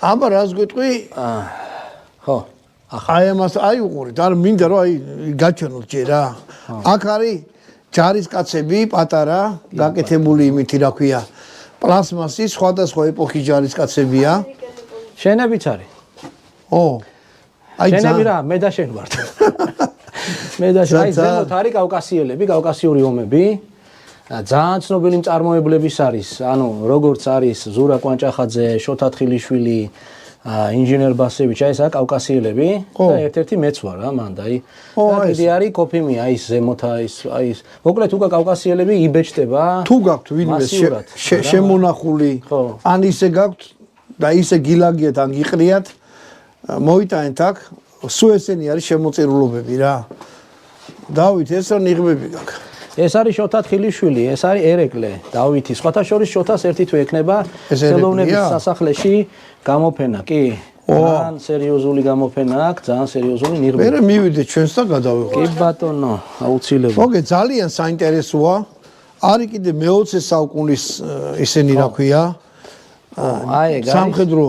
აბა რას გეტყვი? ხო. აი ამას აი უყურეთ, არ მინდა რომ აი გაჩვენოთ ჯერ რა. აქ არის ჯარისკაცები პატარა, გაკეთებული იმითი რა ქვია, პლასმასის სხვადასხვა ეპოქის ჯარისკაცებია. შენებიც არის. ო. აი შენები რა, მე და შენ ვართ. მე და შენ, აი ზემოთ არის კავკასიელები, კავკასიური ომები. ძალიან ცნობილი მწარმოებლების არის, ანუ როგორც არის ზურა კვანჭახაძე, შოთა თხილიშვილი, ინჟინერ ბასევიჩი, აი ესა კავკასიელები და ერთ-ერთი მეც ვარ რა მან და აი კიდე არის კოფიმი, აი ეს ზემოთ აი ეს მოკლედ უკვე კავკასიელები იბეჭდება. თუ გაქვთ ვინმე შემონახული, ან ისე გაქვთ და ისე გილაგიათ ან გიყრიათ, მოიტანეთ აქ, სულ ესენი არის შემოწირულობები რა. დავით, ეს რა ნიღბები გაქვს? ეს არის შოთა თხილიშვილი, ეს არის ერეკლე, დავითი. სხვათა შორის შოთას ერთი თვე ექნება ხელოვნების სასახლეში გამოფენა, კი? ძალიან სერიოზული გამოფენა აქვს, ძალიან სერიოზული ნიღბები. მე მივიდეთ ჩვენს და გადავიღოთ. კი ბატონო, აუცილებლად. მოგე ძალიან საინტერესოა. არის კიდე მე-20 საუკუნის ისენი რა ქვია? აი ეგ არის სამხედრო